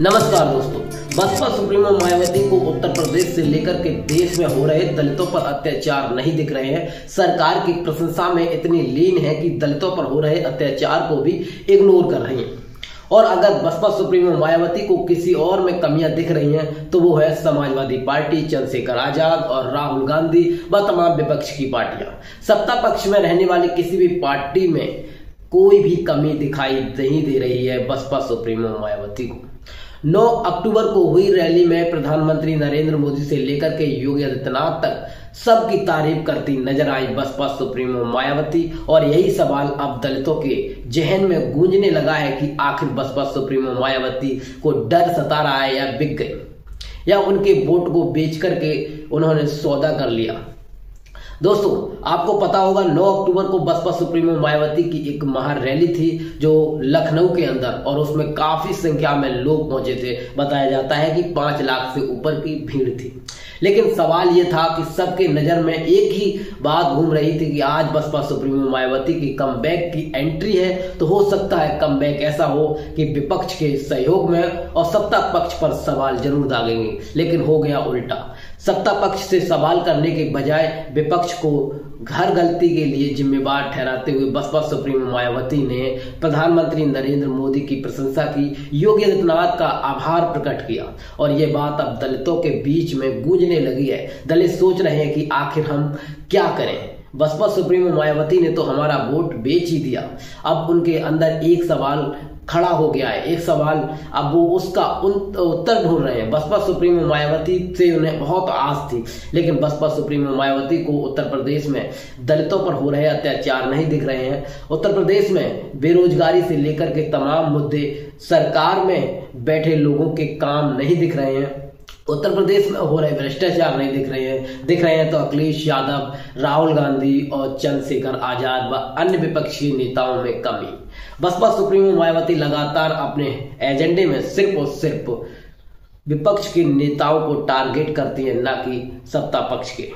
नमस्कार दोस्तों, बसपा सुप्रीमो मायावती को उत्तर प्रदेश से लेकर के देश में हो रहे दलितों पर अत्याचार नहीं दिख रहे हैं। सरकार की प्रशंसा में इतनी लीन है कि दलितों पर हो रहे अत्याचार को भी इग्नोर कर रही है। और अगर बसपा सुप्रीमो मायावती को किसी और में कमियां दिख रही हैं तो वो है समाजवादी पार्टी, चंद्रशेखर आजाद और राहुल गांधी व तमाम विपक्ष की पार्टियां। सत्ता पक्ष में रहने वाली किसी भी पार्टी में कोई भी कमी दिखाई नहीं दे रही है बसपा सुप्रीमो मायावती को। 9 अक्टूबर को हुई रैली में प्रधानमंत्री नरेंद्र मोदी से लेकर के योगी आदित्यनाथ तक सबकी तारीफ करती नजर आई बसपा सुप्रीमो मायावती। और यही सवाल अब दलितों के जहन में गूंजने लगा है कि आखिर बसपा सुप्रीमो मायावती को डर सता रहा है या बिक गई, या उनके वोट को बेच करके उन्होंने सौदा कर लिया। दोस्तों, आपको पता होगा 9 अक्टूबर को बसपा सुप्रीमो मायावती की एक महा रैली थी जो लखनऊ के अंदर, और उसमें काफी संख्या में लोग पहुंचे थे। बताया जाता है कि 5 लाख से ऊपर की भीड़ थी। लेकिन सवाल यह था कि सबके नजर में एक ही बात घूम रही थी कि आज बसपा सुप्रीमो मायावती की कमबैक की एंट्री है, तो हो सकता है कमबैक ऐसा हो कि विपक्ष के सहयोग में और सत्ता पक्ष पर सवाल जरूर दागेंगे। लेकिन हो गया उल्टा। सत्ता पक्ष से सवाल करने के बजाय विपक्ष को हर गलती के लिए जिम्मेवार ठहराते हुए बसपा सुप्रीमो मायावती ने प्रधानमंत्री नरेंद्र मोदी की प्रशंसा की, योगी आदित्यनाथ का आभार प्रकट किया। और ये बात अब दलितों के बीच में गूंजने लगी है। दलित सोच रहे हैं कि आखिर हम क्या करें, बसपा सुप्रीमो मायावती ने तो हमारा वोट बेच ही दिया। अब उनके अंदर एक सवाल खड़ा हो गया है, एक सवाल, अब वो उसका उत्तर ढूंढ रहे हैं। बसपा सुप्रीमो मायावती से उन्हें बहुत आस थी, लेकिन बसपा सुप्रीमो मायावती को उत्तर प्रदेश में दलितों पर हो रहे अत्याचार नहीं दिख रहे हैं। उत्तर प्रदेश में बेरोजगारी से लेकर के तमाम मुद्दे, सरकार में बैठे लोगों के काम नहीं दिख रहे हैं। उत्तर प्रदेश में हो रहे भ्रष्टाचार नहीं दिख रहे हैं तो अखिलेश यादव, राहुल गांधी और चंद्रशेखर आजाद व अन्य विपक्षी नेताओं में कमी। बसपा सुप्रीमो मायावती लगातार अपने एजेंडे में सिर्फ और सिर्फ विपक्ष के नेताओं को टारगेट करती है, न कि सत्ता पक्ष के।